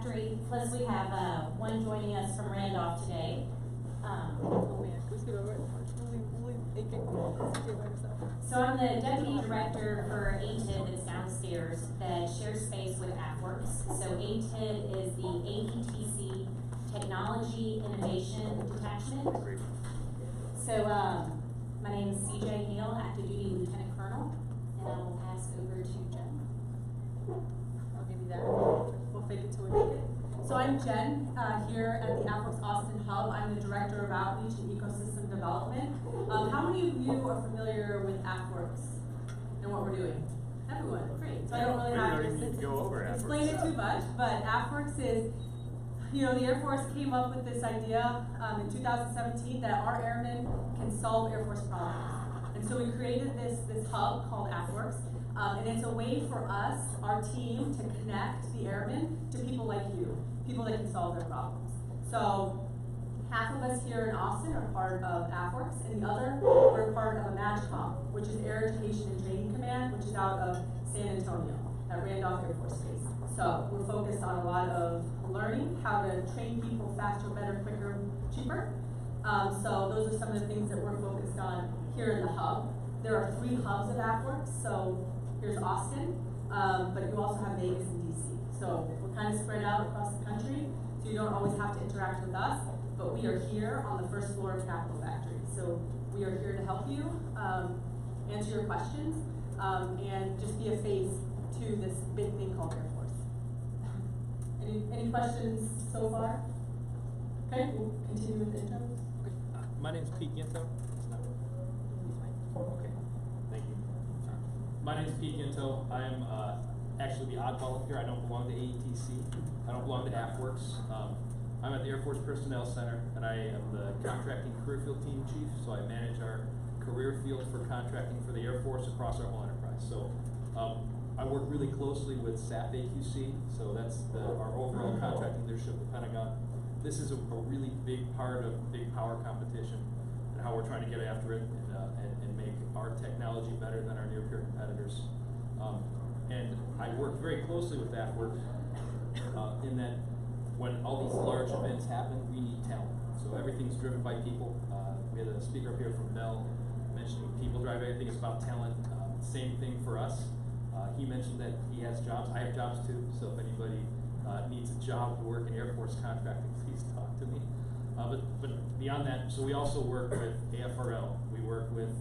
Factory. Plus we have one joining us from Randolph today. So I'm the Deputy Director for ATID that's downstairs that shares space with AFWERX. So ATID is the APTC Technology Innovation Detachment. So my name is CJ Hale, Active Duty Lieutenant Colonel, and I will pass over to Jen. I'll give you that. We'll fake it till we make it. So I'm Jen, here at the AFWERX Austin Hub. I'm the Director of Outreach and Ecosystem Development. How many of you are familiar with AFWERX and what we're doing? Everyone, great. So I don't really have to explain it too much, but AFWERX is, you know, the Air Force came up with this idea in 2017 that our airmen can solve Air Force problems. And so we created this hub called AFWERX. And it's a way for us, our team, to connect the airmen to people like you, people that can solve their problems. So half of us here in Austin are part of AFWERX, and the other, we're part of a MAGCOM, which is Air Education and Training Command, which is out of San Antonio at Randolph Air Force Base. So we're focused on a lot of learning how to train people faster, better, quicker, cheaper. So those are some of the things that we're focused on here in the hub. There are 3 hubs of AFWERX. So here's Austin, but you also have Vegas and DC. So we're kind of spread out across the country, so you don't always have to interact with us, but we are here on the first floor of Capital Factory. So we are here to help you, answer your questions, and just be a face to this big thing called Air Force. Any questions so far? Okay, we'll continue with the intro. My name's Pete Ginto. Okay, thank you. My name is Pete Ginto. I am actually the oddball up here. I don't belong to AETC. I don't belong to AFWERX. I'm at the Air Force Personnel Center, and I am the contracting career field team chief. So I manage our career field for contracting for the Air Force across our whole enterprise. So I work really closely with SAP AQC. So that's our overall contracting leadership with Pentagon. This is a really big part of big power competition and how we're trying to get after it and make our technology better than our near-peer competitors. And I work very closely with AFWERX in that when all these large events happen, we need talent. So everything's driven by people. We had a speaker up here from Mel mentioning people drive everything. It's about talent. Same thing for us. He mentioned that he has jobs. I have jobs too. So if anybody needs a job to work in Air Force contracting, please talk to me. But beyond that, so we also work with AFRL. We work with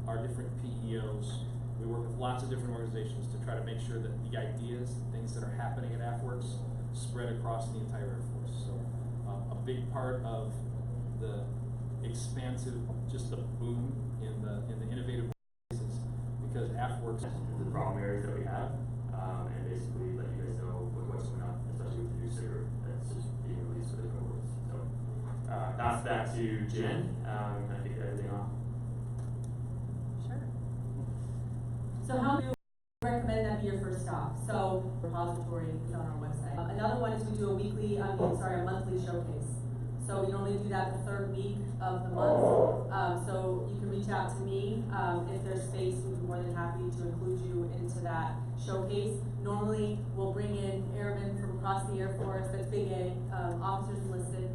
our different PEOs. We work with lots of different organizations to try to make sure that the ideas, things that are happening at AFWERX, spread across the entire Air Force. So a big part of the expansive, just the boom in the innovative places, because AFWERX the problem areas that we have, and basically let you guys know what's going on, especially with the new server that's just being released for the cohorts. So pass back to Jen, kind of kick everything off. Sure. So how do you recommend that be your first stop? So repository is on our website. Another one is we do a monthly showcase. So we normally do that the 3rd week of the month. So you can reach out to me. If there's space, we'd be more than happy to include you into that showcase. Normally, we'll bring in airmen from across the Air Force, that's big A, officers enlisted,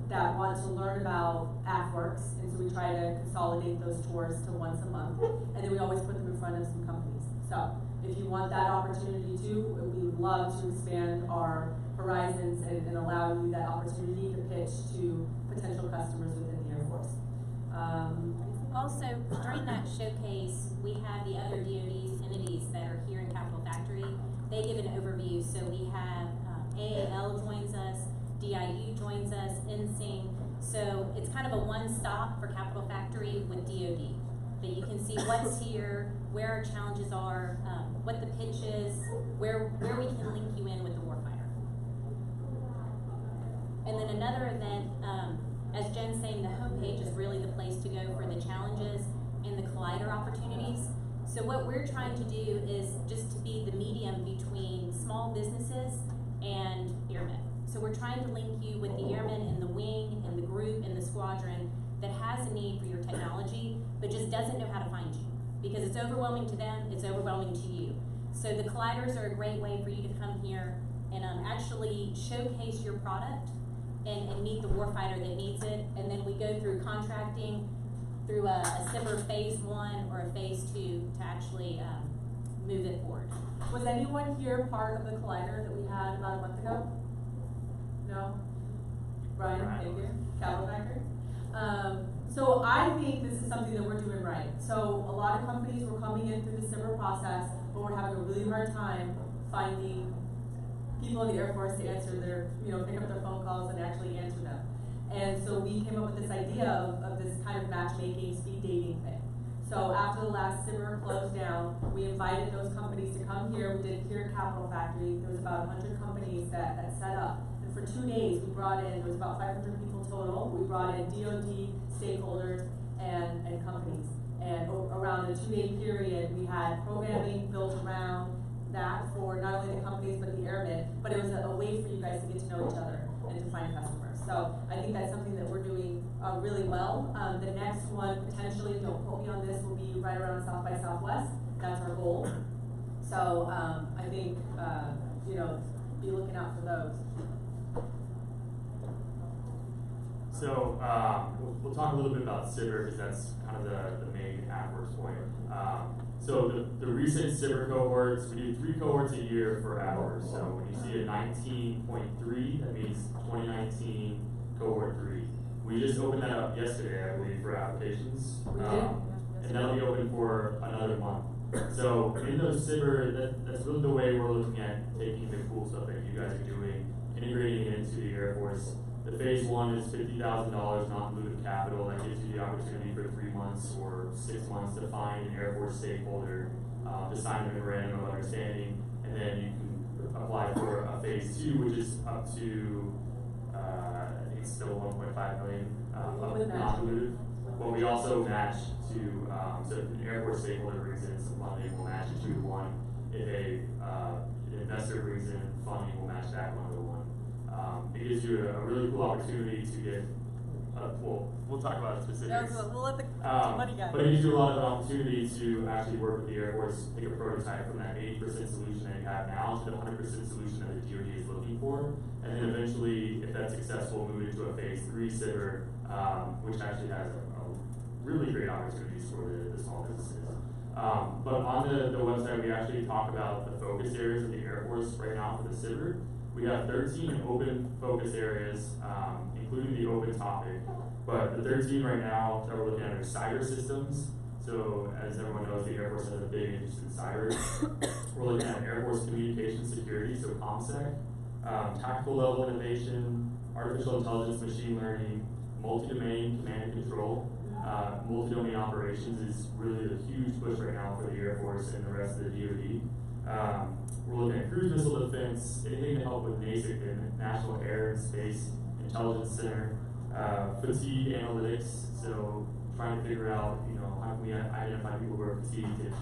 that want to learn about AFWERX. And so we try to consolidate those tours to once a month. And then we always put them in front of some companies. So if you want that opportunity too, we would love to expand our horizons and allow you that opportunity to pitch to potential customers within the Air Force. Also, during that showcase, we have the other DoD entities that are here in Capital Factory. They give an overview. So we have AAL joins us, DIU joins us, NSYNC. So it's kind of a one-stop for Capital Factory with DoD. That you can see what's here, where our challenges are, what the pitch is, where we can link you in with the warfighter. And then another event, as Jen's saying, the homepage is really the place to go for the challenges and the collider opportunities. So what we're trying to do is just to be the medium between small businesses and airmen. So we're trying to link you with the airmen in the wing, and the group, and the squadron that has a need for your technology, but just doesn't know how to find you. Because it's overwhelming to them, it's overwhelming to you. So the colliders are a great way for you to come here and actually we showcase your product and meet the warfighter that needs it, and then we go through contracting through a SBIR phase 1 or a phase 2 to actually move it forward. Was anyone here part of the collider that we had about a month ago? No? Brian, thank you. Capital Factory. So I think this is something that we're doing right. So a lot of companies were coming in through the SBIR process, but we're having a really hard time finding people in the Air Force to answer their, pick up their phone calls and actually answer them. And so we came up with this idea of this kind of matchmaking, speed dating thing. So after the last SBIR closed down, we invited those companies to come here. We did it here at Capital Factory. There was about 100 companies that set up. And for 2 days, we brought in, there was about 500 people total. We brought in DoD, stakeholders, and companies. And around a 2-day period, we had programming built around that for not only the companies but the airmen, but it was a way for you guys to get to know each other and to find customers. So I think that's something that we're doing really well. The next one, potentially, don't quote me on this, will be right around South by Southwest. That's our goal. So I think, be looking out for those. So we'll talk a little bit about SBIR because that's kind of the main AFWERX point. So the recent SBIR cohorts, we do 3 cohorts a year for AFWERX. So when you see a 19.3, that means 2019 cohort 3. We just opened that up yesterday, I believe, for applications. And that'll be open for another month. So in those SBIR, that's really the way we're looking at taking the cool stuff that you guys are doing, integrating it into the Air Force. The phase 1 is $50,000 non-dilutive capital. That gives you the opportunity for 3 months or 6 months to find an Air Force stakeholder, to sign a memorandum of understanding, and then you can apply for a phase 2, which is up to, I think it's still 1.5 million of non-dilutive. But we also match to, so if an Air Force stakeholder brings in some funding, we'll match it 2 to 1. If an investor brings in funding, we'll match that 1 to 1. It gives you a really cool opportunity to get, we'll talk about specifics. We'll let the money guy. But it gives you a lot of opportunity to actually work with the Air Force, take a prototype from that 80% solution that you have now to the 100% solution that the DoD is looking for. And then eventually, if that's successful, move it into a phase 3 SBIR, which actually has a really great opportunities for the small businesses. But on the website, we actually talk about the focus areas of the Air Force right now for the SBIR. We have 13 open focus areas, including the open topic. But the 13 right now that we're looking at are cyber systems. So as everyone knows, the Air Force has a big interest in cyber. We're looking at Air Force communication security, so ComSec, tactical level innovation, artificial intelligence, machine learning, multi-domain command and control. Multi-domain operations is really a huge push right now for the Air Force and the rest of the DoD. We're looking at cruise missile defense, anything to help with NASIC, the National Air and Space Intelligence Center, fatigue analytics, so trying to figure out, how can we identify people who are fatigued and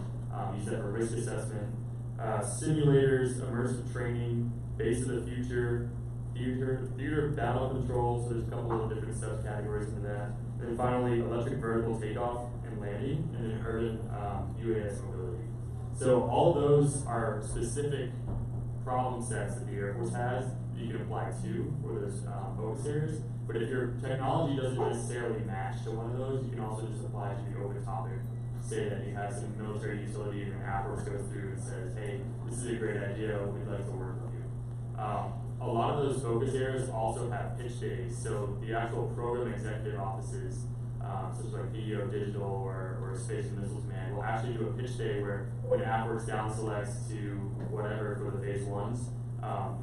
use that for risk assessment. Simulators, immersive training, base of the future, theater battle control, so there's a couple of different subcategories into that. And then finally, electric vertical takeoff and landing, and then urban UAS mobility. So all those are specific problem sets that the Air Force has that you can apply to for those focus areas. But if your technology doesn't necessarily match to one of those, you can also just apply to the open topic. Say that you have some military utility and AFWERX goes through and says, hey, this is a great idea, we'd like to work with you. A lot of those focus areas also have pitch days. So the actual program executive offices, such as like video, digital, or Space and Missiles Command, will actually do a pitch day where when AFWERX down selects to whatever for the phase 1s,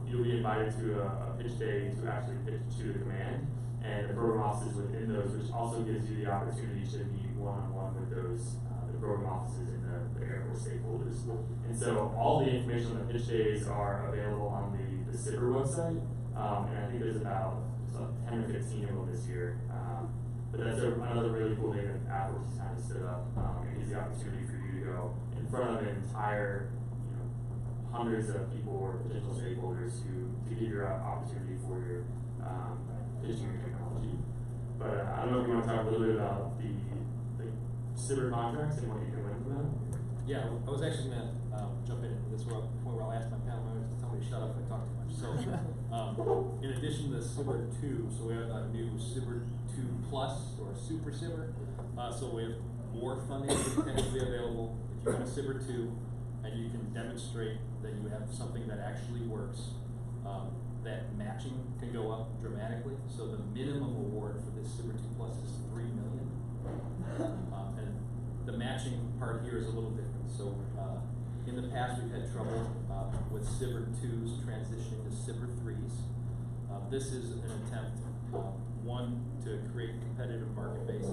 you'll be invited to a pitch day to actually pitch to the command and the program offices within those, which also gives you the opportunity to meet one-on-one with those the program offices and the Air Force stakeholders. And so all the information on the pitch days are available on the SBIR website, and I think there's about 10 or 15 of them this year. But that's another really cool thing that AFWERX has kind of stood up. It gives the opportunity for you to go in front of an entire, hundreds of people or potential stakeholders to give your opportunity for your pitching your technology. But I don't know if you want to talk a little bit about the SBIR contracts and what you can win from them. Yeah, I was actually going to jump in at this point where I'll ask my panel members to tell me to shut up if I talk too much. So addition to the SIBR 2, so we have a new SIBR 2 Plus or Super SIBR. So we have more funding potentially available. If you want a SIBR 2 and you can demonstrate that you have something that actually works, that matching can go up dramatically. So the minimum award for this SIBR 2 Plus is $3 million. And the matching part here is a little different. So in the past we've had trouble with SIBR 2s transitioning to SIBR 3s. This is an attempt, one, to create competitive market basis,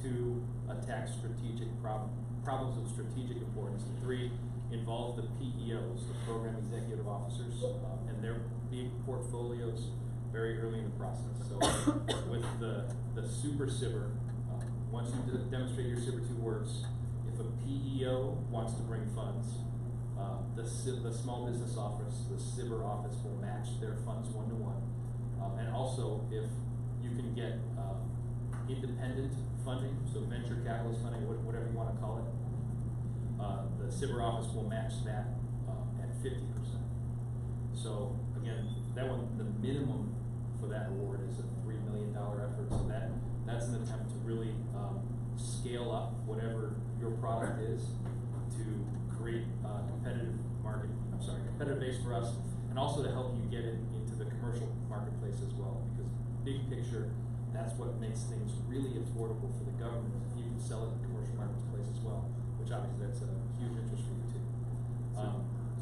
two, attack strategic problems of strategic importance, and three, involve the PEOs, the program executive officers, and their big portfolios very early in the process. So with the Super SIBR, once you demonstrate your SIBR 2 works, if a PEO wants to bring funds, the small business office, the SIBR office will match their funds 1-to-1. And also, if you can get independent funding, so venture capitalist funding, whatever you want to call it, the SIBR office will match that at 50%. So again, that one, the minimum for that award is a $3 million effort. So that's an attempt to really scale up whatever your product is to create competitive base for us, and also to help you get it into the commercial marketplace as well. Because big picture, that's what makes things really affordable for the government. If you can sell it in the commercial marketplace as well, which obviously that's a huge interest for you too.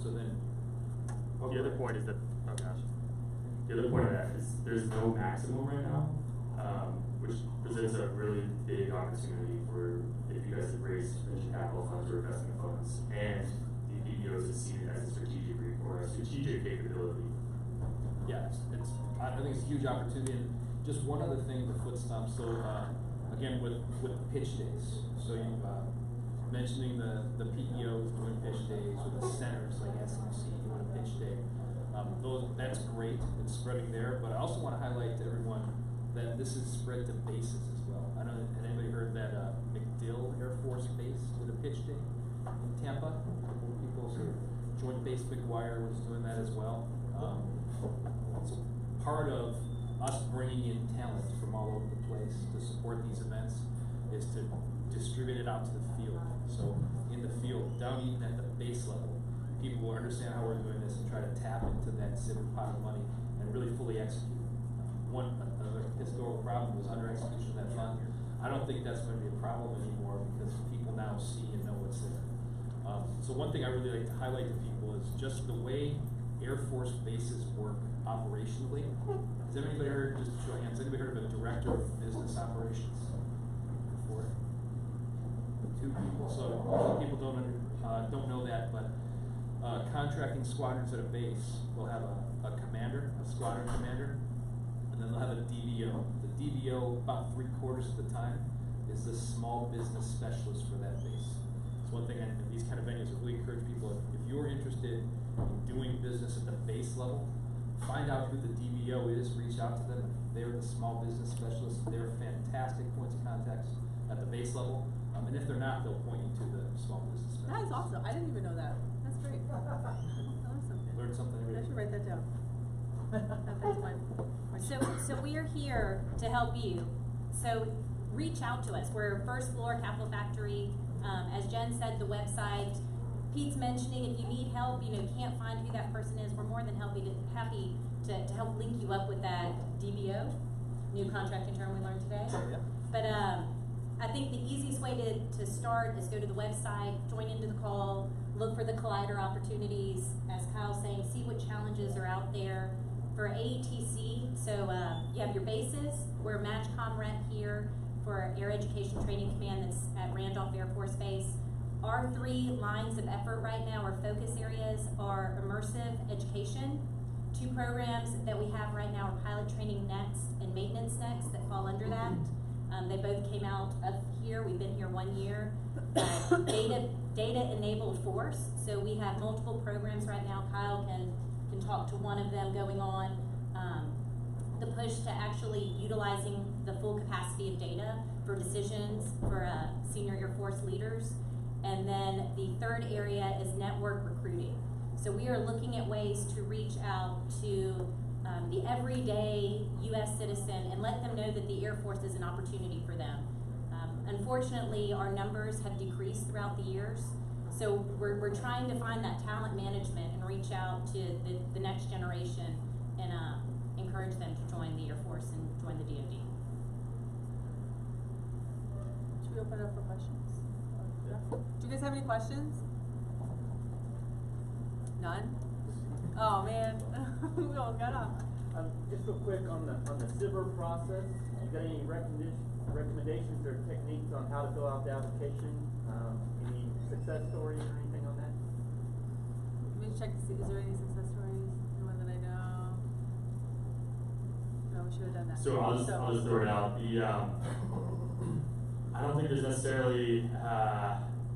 So then, the other point is that, oh gosh, the other point of that is there's no maximum right now, which presents a really big opportunity for if you guys have raised venture capital funds or investment funds, and the PBOs is seen as a strategic capability. Yeah, I think it's a huge opportunity. And just one other thing, the foot stomp. So again, with pitch days. So you mentioning the PEOs doing pitch days, or the centers like SMC doing a pitch day. That's great. It's spreading there. But I also want to highlight to everyone that this is spread to bases as well. I don't know, had anybody heard that MacDill Air Force Base did a pitch day in Tampa? A couple of people, so Joint Base McGuire was doing that as well. So part of us bringing in talent from all over the place to support these events is to distribute it out to the field. So in the field, down even at the base level, people will understand how we're doing this and try to tap into that SIBR pot of money and really fully execute. Another historical problem was under execution of that fund. I don't think that's going to be a problem anymore because people now see and know what's there. So one thing I really like to highlight to people is just the way Air Force bases work operationally. Has anybody heard, just show of hands, anybody heard of a director of business operations before? 2 people. So usually people don't know that, but contracting squadrons at a base will have a commander, a squadron commander, and then they'll have a DBO. The DBO, about 3/4 of the time, is the small business specialist for that base. So one thing, and these kind of venues, I really encourage people, if you're interested in doing business at the base level, find out who the DBO is, reach out to them. If they're the small business specialist, they're fantastic points of contacts at the base level. And if they're not, they'll point you to the small business specialist. That is awesome. I didn't even know that. That's great. I learned something. Learn something every I day. should write that down. That's my So we are here to help you. So reach out to us. We're First Floor Capital Factory. As Jen said, the website. Pete's mentioning if you need help, can't find who that person is, we're more than happy to help link you up with that DBO, new contracting term we learned today. Yeah. But I think the easiest way to start is go to the website, join into the call, look for the collider opportunities, as Kyle's saying, see what challenges are out there for AETC. So you have your bases. We're MatchCom rep here for Air Education Training Command that's at Randolph Air Force Base. Our 3 lines of effort right now, our focus areas, are immersive education. 2 programs that we have right now are Pilot Training Next and Maintenance Next that fall under that. They both came out of here. We've been here 1 year. Data enabled force. So we have multiple programs right now. Kyle can talk to one of them going on. The push to actually utilizing the full capacity of data for decisions for senior Air Force leaders. And then the 3rd area is network recruiting. So we are looking at ways to reach out to the everyday U.S. citizen and let them know that the Air Force is an opportunity for them. Unfortunately, our numbers have decreased throughout the years, so we're trying to find that talent management and reach out to the next generation and encourage them to join the Air Force and join the DoD. Should we open it up for questions? Do you guys have any questions? None? Oh man, we all got off. Just real quick on the SIVR process, you got any recommendations or techniques on how to fill out the application? Any success stories or anything on that? Let me check to see, is there any success stories? Anyone that I know? No, we should have done that. So I'll just throw it out. I don't think there's necessarily,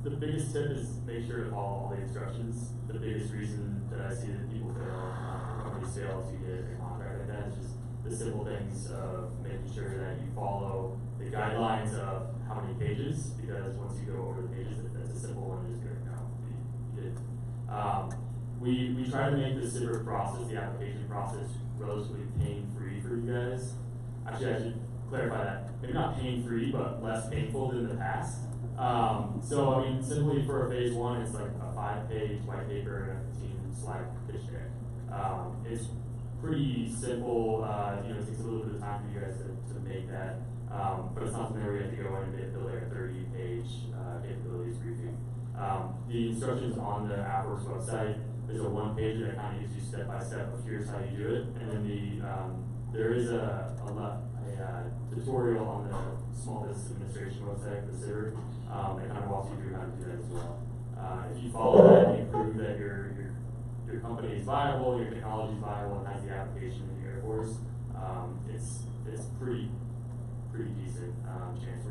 the biggest tip is make sure to follow all the instructions. The biggest reason that I see that people fail, companies fail to get a contract like that is just the simple things of making sure that you follow the guidelines of how many pages, because once you go over the pages, that's a simple one, just go, no, you did it. We try to make the SIVR process, the application process, relatively pain-free for you guys. Actually, I should clarify that. Maybe not pain-free, but less painful than the past. So, I mean, simply for a phase 1, it's like a 5-page white paper and a 15-slide pitch deck. It's pretty simple. You know, it takes a little bit of time for you guys to make that. But it's not something where we have to go in and build like a 30-page capabilities briefing. The instructions on the AFWERX website, there's a 1-pager that kind of gives you step-by-step of here's how you do it. And then there is a tutorial on the Small Business Administration website, the SIVR, that kind of walks you through how to do that as well. If you follow that and you prove that your company is viable, your technology is viable, and has the application in the Air Force, it's pretty decent chance.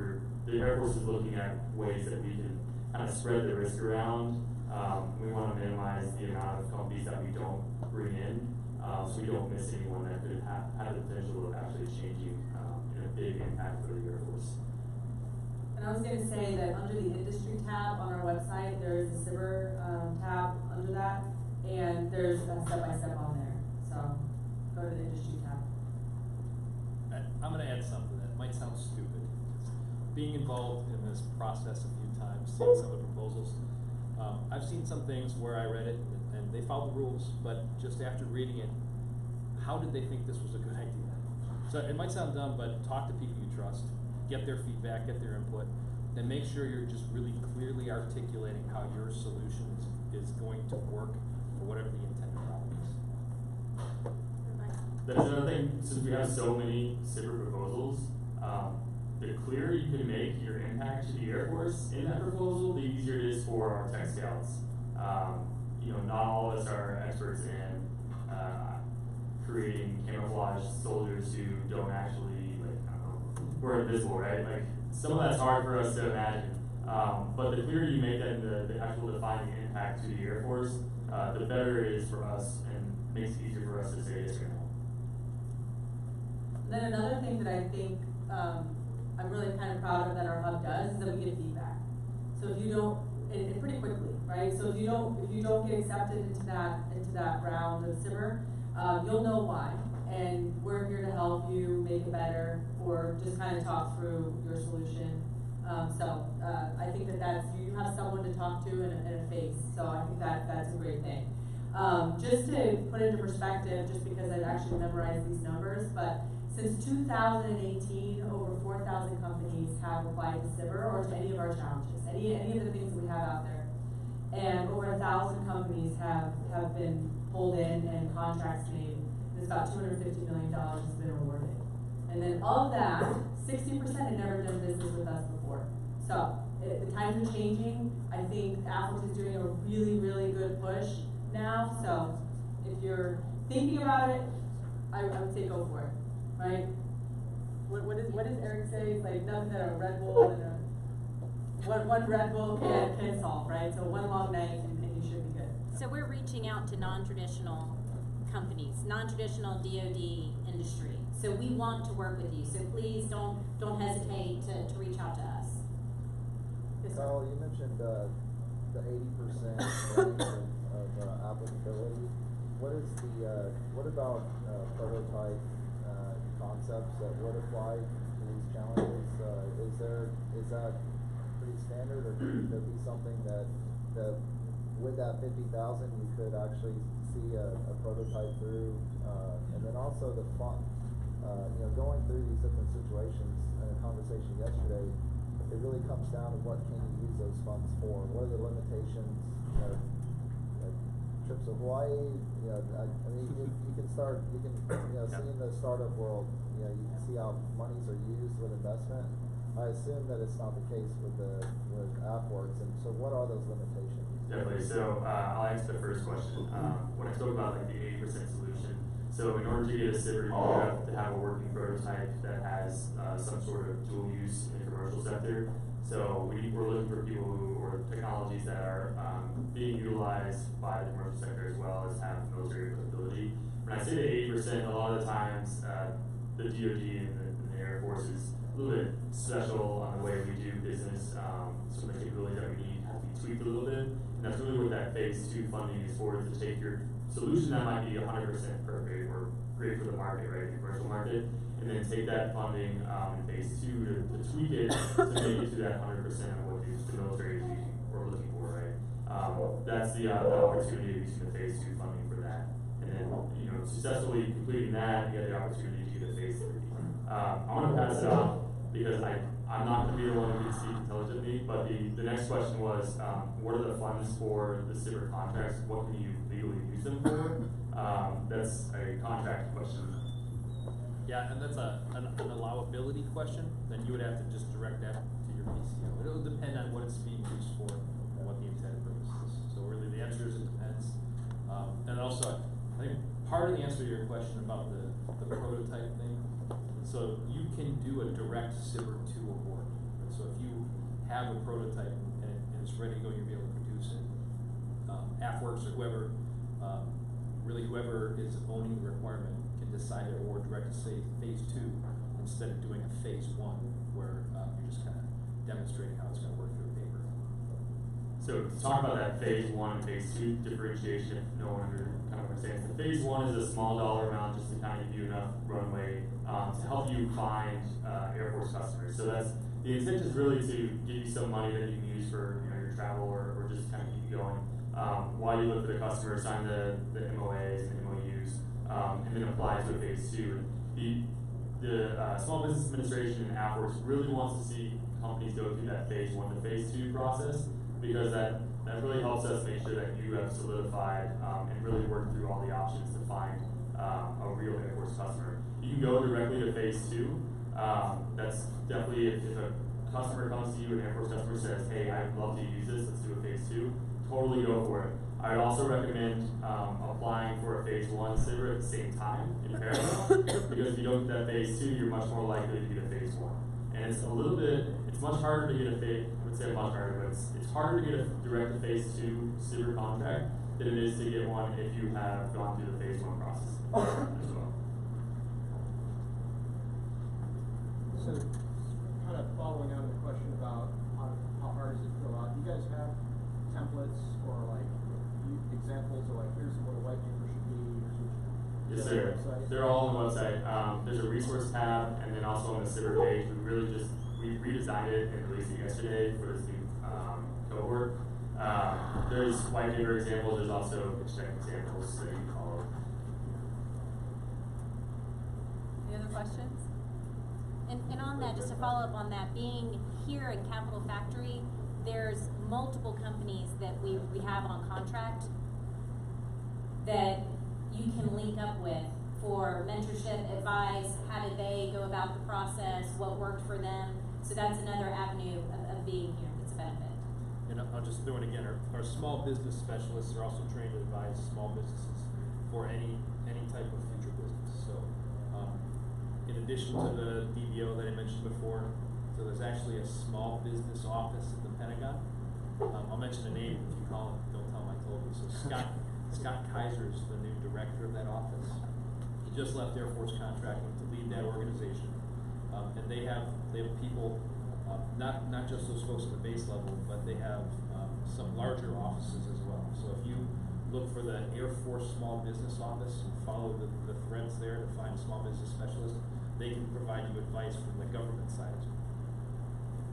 The Air Force is looking at ways that we can kind of spread the risk around. We want to minimize the amount of companies that we don't bring in, so we don't miss anyone that could have the potential of actually changing in a big impact for the Air Force. And I was going to say that under the industry tab on our website, there is a SIVR tab under that, and there's a step-by-step on there. So go to the industry tab. I'm going to add something that might sound stupid. Being involved in this process a few times, seeing some of the proposals, I've seen some things where I read it and they followed the rules, but just after reading it, how did they think this was a good idea? So it might sound dumb, but talk to people you trust, get their feedback, get their input, and make sure you're just really clearly articulating how your solution is going to work for whatever the intended problem is. That's another thing, since we have so many SIVR proposals, the clearer you can make your impact to the Air Force in that proposal, the easier it is for our tech scouts. You know, not all of us are experts in creating camouflage soldiers who don't actually, like, I don't know, we're invisible, right? Like, some of that's hard for us to imagine. But the clearer you make that in the actual defining impact to the Air Force, the better it is for us and makes it easier for us to say yes or no. Then another thing that I think I'm really kind of proud of that our hub does is that we get feedback. So if you don't, and pretty quickly, right? So if you don't get accepted into that round of SIVR, you'll know why, and we're here to help you make it better or just kind of talk through your solution. I think that's you have someone to talk to and a face. So I think that's a great thing. Just to put into perspective, just because I've actually memorized these numbers, but since 2018, over 4,000 companies have applied to SIVR or to any of our challenges, any of the things that we have out there. And over 1,000 companies have been pulled in and contracts made. It's about $250 million has been awarded. And then of that, 60% had never done business with us before. So the times are changing. I think AFWERX is doing a really, really good push now. So if you're thinking about it, I would say go for it. Right? What does Eric say? It's like nothing that a Red Bull and one Red Bull can solve, right? So one long night and you should be good. So we're reaching out to non-traditional companies, non-traditional DoD industry. So we want to work with you. So please don't hesitate to reach out to us. Yes, sir. Carl, you mentioned the 80% range of applicability. what is the, what about, prototype, concepts that would apply to these challenges? Is that pretty standard, or could there be something that, with that 50,000, you could actually see a prototype through, and then also the fund, going through these different situations, in a conversation yesterday, it really comes down to what can you use those funds for? What are the limitations? Like trips to Hawaii. I mean, you can start. You can, see in the startup world. You can see how monies are used with investment. I assume that it's not the case with AFWERX. And so, what are those limitations? Definitely. So I'll answer the first question. When I spoke about like the 80% solution, so in order to get a SIBR, you have to have a working prototype that has some sort of dual use in the commercial sector. So we're looking for people or technologies that are being utilized by the commercial sector as well as have military applicability. When I say the 80%, a lot of the times the DoD and the Air Force is a little bit special on the way we do business. Some of the capabilities that we need have to be tweaked a little bit. And that's really what that phase 2 funding is for, is to take your solution that might be 100% perfect or great for the market, right, the commercial market, and then take that funding in phase 2 to tweak it to make it to that 100% of what the military is we're looking for, right? That's the opportunity using the phase 2 funding for that. And then, successfully completing that, you have the opportunity to get a phase 3. I want to pass it off because I'm not going to be the one who can speak intelligently, but the next question was, what are the funds for the SIBR contracts? What can you legally use them for? That's a contract question. Yeah, and that's an allowability question. Then you would have to just direct that to your PCO. It'll depend on what it's being used for and what the intended purpose is. So really the answer is it depends. And also, I think part of the answer to your question about the prototype thing, so you can do a direct SIBR 2 award. Right? So if you have a prototype and it's ready to go, you'll be able to produce it. AFWERX or whoever, whoever is owning the requirement can decide to award direct to say phase 2 instead of doing a phase 1 where you're just kind of demonstrating how it's going to work through paper. So to talk about that phase 1 and phase 2 differentiation, if no one kind of understands, the phase 1 is a small dollar amount just to kind of give you enough runway to help you find Air Force customers. So that's the intent is really to give you some money that you can use for your travel or just kind of keep you going while you look for the customer, sign the MOAs and MOUs, and then apply to a phase 2. The Small Business Administration and AFWERX really wants to see companies go through that phase 1 to phase 2 process, because that really helps us make sure that you have solidified and really work through all the options to find a real Air Force customer. You can go directly to phase 2. That's definitely, if a customer comes to you, an Air Force customer says, hey, I'd love to use this, let's do a phase 2, totally go for it. I would also recommend applying for a phase 1 SIBR at the same time in parallel, because if you don't get that phase 2, you're much more likely to get a phase 1. And it's it's much harder to get a phase, I would say much harder, but it's harder to get a direct to phase 2 SIBR contract than it is to get one if you have gone through the phase 1 process as well. So, kind of following on the question about how hard is it to fill out, do you guys have templates or like examples of like, here's what a white paper should be, Yes, sir. They're all on the website. There's a resource tab, and then also on the SIBR page, we redesigned it and released it yesterday for this new cohort. There's white paper examples. There's also check examples that you can follow. Any other questions? And on that, just to follow up on that, being here at Capital Factory, there's multiple companies that we have on contract that you can link up with for mentorship, advice, how did they go about the process, what worked for them. So that's another avenue of being here that's a benefit. And I'll just throw it again, our small business specialists are also trained to advise small businesses for any type of future business. So in addition to the DBO that I mentioned before, so there's actually a small business office at the Pentagon. I'll mention the name. If you call him, don't tell him I told you. So Scott Kaiser is the new director of that office. He just left Air Force contracting to lead that organization, and they have people, not just those folks at the base level, but they have some larger offices as well. So if you look for the Air Force Small Business Office and follow the threads there to find a small business specialist. They can provide you advice from the government side as well.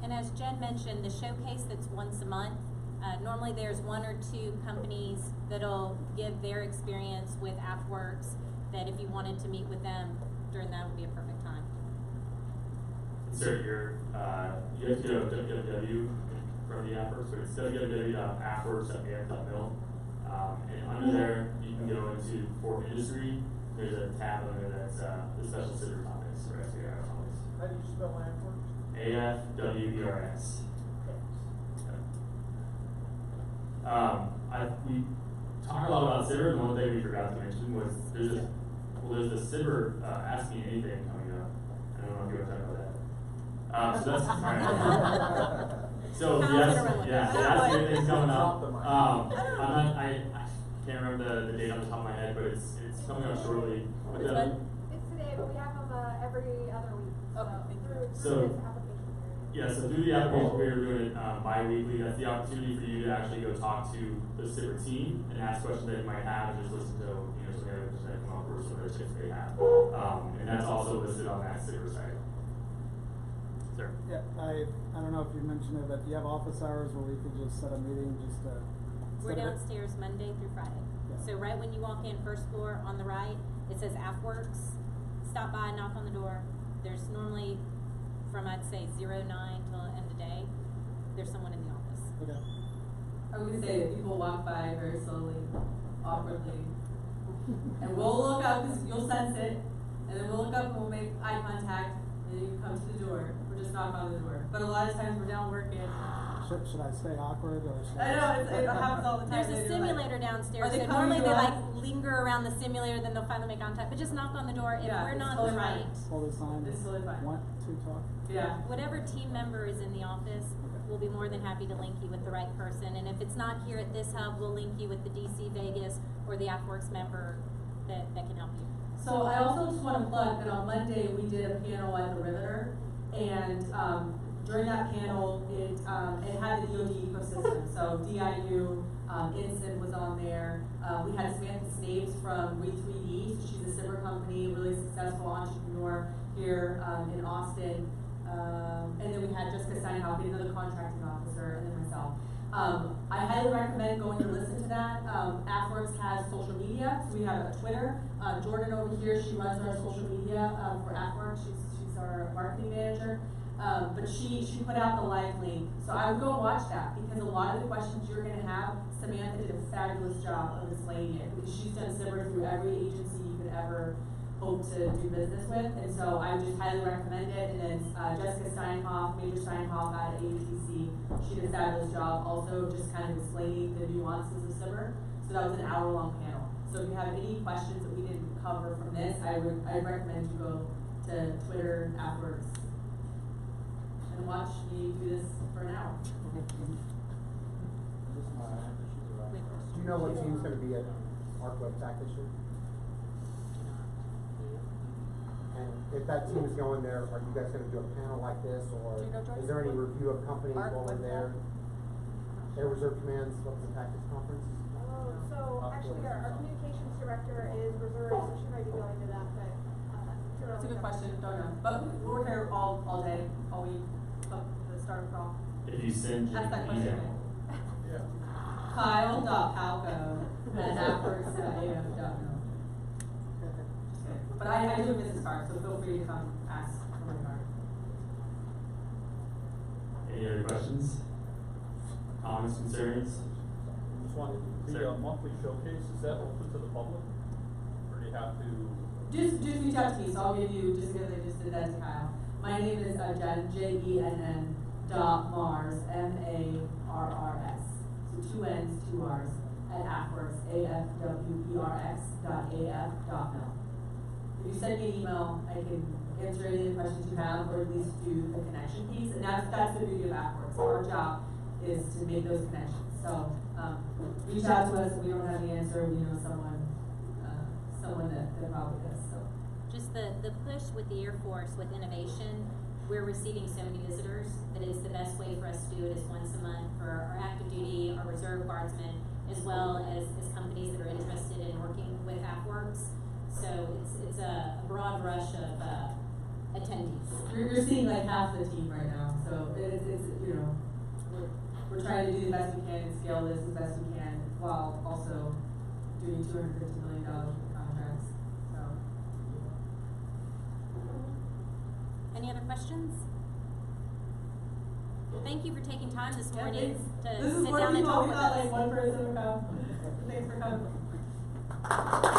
And as Jen mentioned, the showcase that's once a month, normally there's 1 or 2 companies that'll give their experience with AFWERX, that if you wanted to meet with them during that would be a perfect time. Sir, you have to go to www from the AFWERX, so it's www.afworks.af.mil. And under there, you can go into for industry. There's a tab under that's the special scissor topics or SAR topics. How do you spell AFWERX? AFWERX. We talked a lot about SIBR, and one thing we forgot to mention was there's the SIBR Ask Me Anything coming up. I don't know if you want to talk about that. So that's right. So the Ask Me Anything's coming up. I can't remember the date on the top of my head, but it's coming up shortly. But It's today, but we have them every other week. So- Through this application period. Yeah, so through the application period, we're doing it bi-weekly. That's the opportunity for you to actually go talk to the SIBR team and ask questions that you might have, and just listen to some of the other questions that come up or some of the tips they have. And that's also listed on that SIBR site. Sir. Yeah, I don't know if you mentioned it, but do you have office hours where we could just set a meeting just to? We're set it? downstairs Monday through Friday. Yeah. So right when you walk in, first floor on the right, it says AFWERX. Stop by, knock on the door. There's normally from I'd say 09 till the end of the day, there's someone in the office. Okay. I was gonna say that people walk by very slowly, awkwardly, and we'll look up because you'll sense it, and then we'll look up and we'll make eye contact, and you come to the door, or just knock on the door. But a lot of times we're down working. Should I stay awkward or should I know it happens all the time. There's a They're simulator like, downstairs, are they so coming normally to they us? like linger around the simulator, then they'll finally make contact. But just knock on the door. If Yeah, we're it's not totally right, fine. hold the sign? It's totally fine. Want to talk? Yeah. whatever team member is in the office, we'll be more than happy to link you with the right person. And if it's not here at this hub, we'll link you with the DC Vegas or the AFWERX member that can help you. So I also just want to plug that on Monday we did a panel at the Riveter, and during that panel it had the DoD ecosystem. So DIU, Ensign was on there. We had Samantha Snapes from Re3D, so she's a SIBR company, really successful entrepreneur here in Austin. And then we had Jessica Steinhoff, another contracting officer, and then myself. I highly recommend going to listen to that. AFWERX has social media, so we have a Twitter. Jordan over here, she runs our social media for AFWERX. She's our marketing manager. But she put out the live link. So I would go watch that because a lot of the questions you're going to have, Samantha did a fabulous job of explaining it because she's done SIBR through every agency you could ever hope to do business with. And so I would just highly recommend it. And then Jessica Steinhoff, Major Steinhoff out of AUTC, she did a fabulous job also just kind of explaining the nuances of SIBR. So that was an hour-long panel. So if you have any questions that we didn't cover from this, I'd recommend you go to Twitter AFWERX and watch me do this for an hour. Do you know what team's going to be at ARC WebTech this year? And if that team is going there, are you guys going to do a panel like this, or Do you know, George? is there any review of companies ARC while we're there? Air Reserve Command's what's the tactics conference? Oh, so actually our communications director is reserved, so she might be going to that, but That's a good question, don't know. But we're here all day, all week, up to the start of crawl. If you send Ask that an question. email, Kyle.palco@afworks.af.mil. But I do a business card, so feel free to come ask for my card. any other questions? Comments, concerns? Just wanted, Sir. the monthly showcase, is that open to the public? Or do you have to? Just reach out to me, so I'll give you, just because I just did that to Kyle. My name is Jen, Jenn, Mars, Marrs. So 2 N's, 2 R's, at AFWERX, AFWERX.af.mil. If you send me an email, I can answer any of the questions you have, or at least do the connection piece, and that's the beauty of AFWERX. Our job is to make those connections. So reach out to us. If we don't have the answer, we know someone that probably does. So Just the push with the Air Force with innovation, we're receiving so many visitors that it's the best way for us to do it is once a month for our active duty, our reserve guardsmen. as well as companies that are interested in working with AFWERX. So it's a broad brush of attendees. You're seeing like half the team right now, so it's you know, we're trying to do the best we can and scale this as best we can while also doing $250 million worth of contracts. So. Any other questions? Thank you for taking time this morning to This is sit more down and people. talk We with thought us. like one person would come. Thanks for coming.